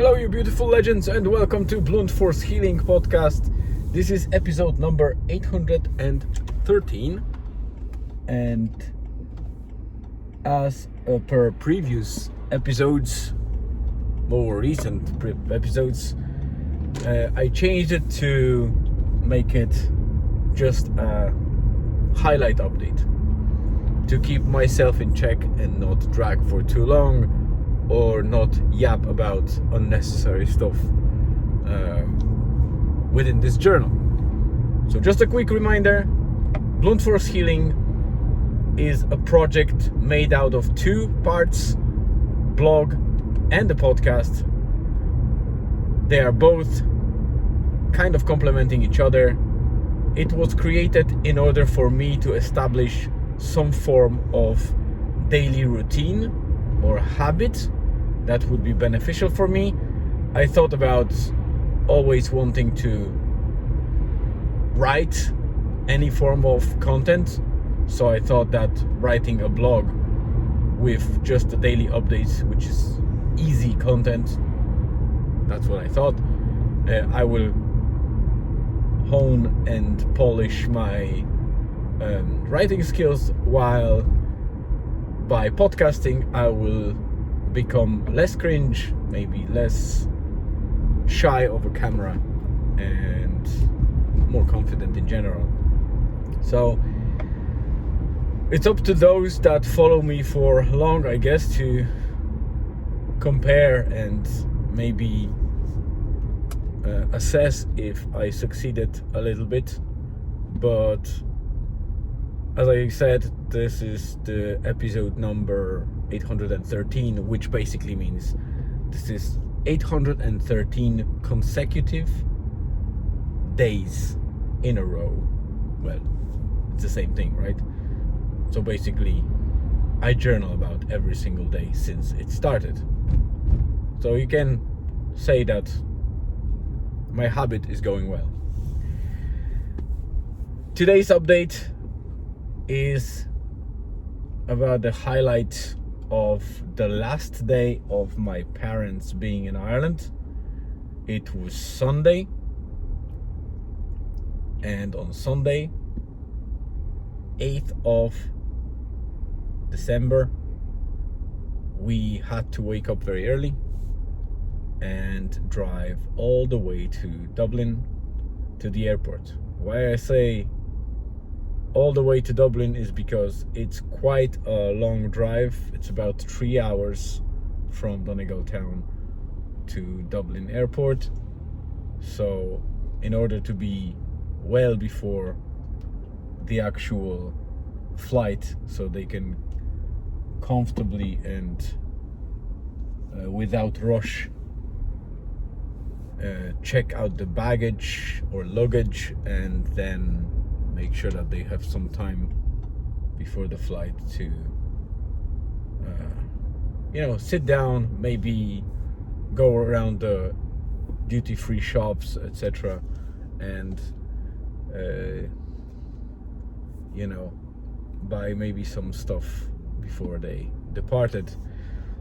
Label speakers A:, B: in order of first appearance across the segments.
A: Hello, you beautiful legends, and welcome to Blunt Force Healing Podcast. This is episode number 813, and as per previous episodes, more recent episodes, I changed it to make it just a highlight update to keep myself in check and not drag for too long or not yap about unnecessary stuff within this journal. So just a quick reminder, Blunt Force Healing is a project made out of two parts, blog and the podcast. They are both kind of complementing each other. It was created in order for me to establish some form of daily routine or habit that would be beneficial for me. I thought about always wanting to write any form of content, so I thought that writing a blog with just the daily updates, which is easy content, that's what I thought. I will hone and polish my writing skills, while by podcasting I will become less cringe, maybe less shy of a camera, and more confident in general. So it's up to those that follow me for long, I guess, to compare and maybe assess if I succeeded a little bit. But as I said, this is the episode number 813, which basically means this is 813 consecutive days in a row. Well, it's the same thing, right? So basically, I journal about every single day since it started. So you can say that my habit is going well. Today's update is about the highlight of the last day of my parents being in Ireland. It was Sunday, and on Sunday, 8th of December, we had to wake up very early and drive all the way to Dublin to the airport. Why I say all the way to Dublin is because it's quite a long drive. It's about 3 hours from Donegal town to Dublin airport. So in order to be well before the actual flight, so they can comfortably and without rush check out the baggage or luggage, and then make sure that they have some time before the flight to sit down, maybe go around the duty-free shops, etc., and buy maybe some stuff before they departed.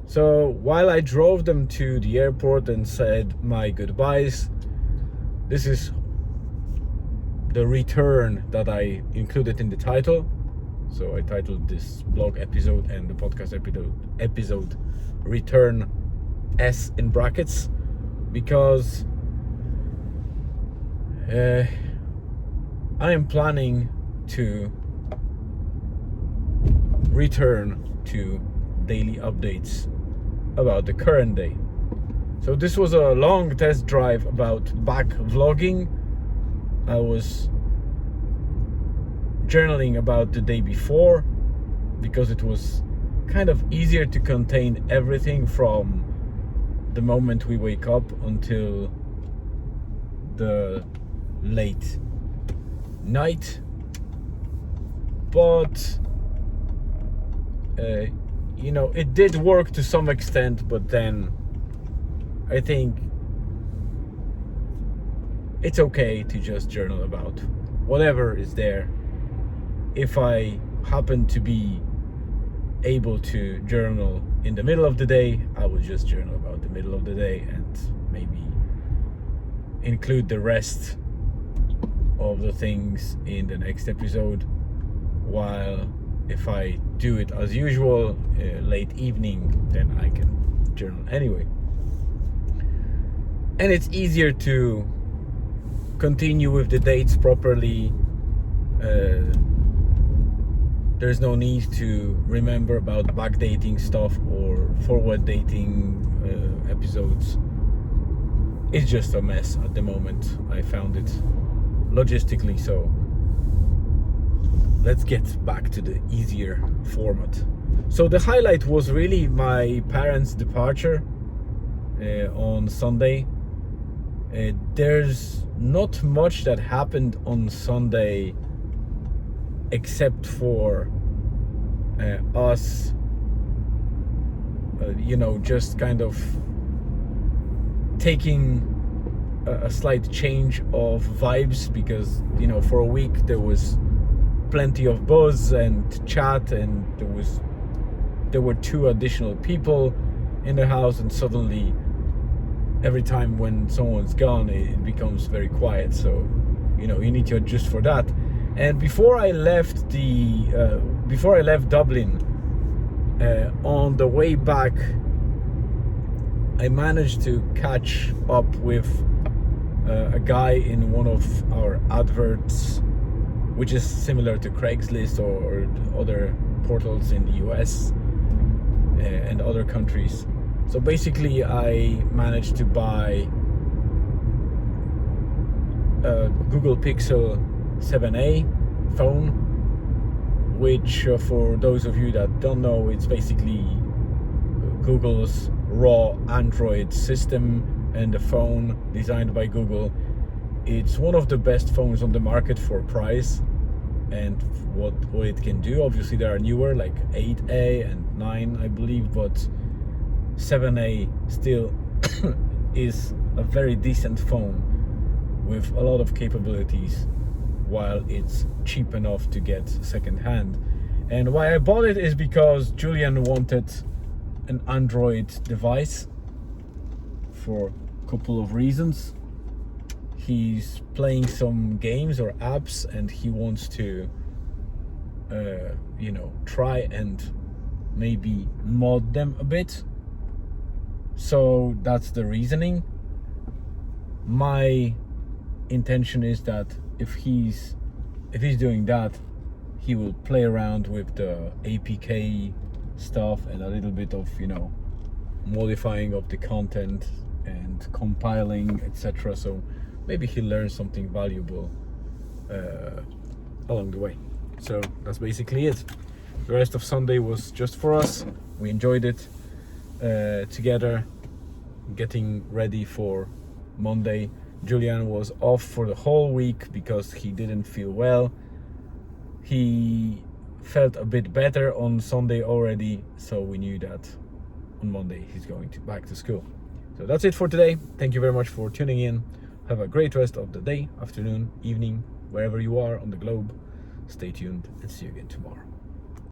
A: So while I drove them to the airport and said my goodbyes, this is the return that I included in the title. So I titled this blog episode and the podcast episode Return, S in brackets, because I am planning to return to daily updates about the current day. So this was a long test drive about back vlogging. I was journaling about the day before because it was kind of easier to contain everything from the moment we wake up until the late night. But it did work to some extent, but then I think it's okay to just journal about whatever is there. If I happen to be able to journal in the middle of the day, I will just journal about the middle of the day and maybe include the rest of the things in the next episode, while if I do it as usual late evening, then I can journal anyway, and it's easier to continue with the dates properly. There's no need to remember about backdating stuff or forward dating episodes. It's just a mess at the moment. I found it logistically, so let's get back to the easier format. So the highlight was really my parents' departure on Sunday. There's not much that happened on Sunday except for us just kind of taking a slight change of vibes, because for a week there was plenty of buzz and chat, and there were 2 additional people in the house, and suddenly every time when someone's gone it becomes very quiet, so you need to adjust for that. And before I left Dublin, on the way back, I managed to catch up with a guy in one of our adverts, which is similar to Craigslist or other portals in the US and other countries. So basically, I managed to buy a Google Pixel 7a phone, which for those of you that don't know, it's basically Google's raw Android system and a phone designed by Google. It's one of the best phones on the market for price and what it can do. Obviously there are newer like 8a and 9 I believe, but 7a still is a very decent phone with a lot of capabilities, while it's cheap enough to get second hand. And why I bought it is because Julian wanted an Android device for a couple of reasons. He's playing some games or apps and he wants to try and maybe mod them a bit. So that's the reasoning. My intention is that if he's doing that, he will play around with the APK stuff and a little bit of modifying of the content and compiling, etc. So maybe he'll learn something valuable along the way. So that's basically it. The rest of Sunday was just for us. We enjoyed it together, getting ready for Monday. Julian was off for the whole week because he didn't feel well. He felt a bit better on Sunday already, so we knew that on Monday he's going back to school. So that's it for today. Thank you very much for tuning in. Have a great rest of the day, afternoon, evening, wherever you are on the globe. Stay tuned and see you again tomorrow.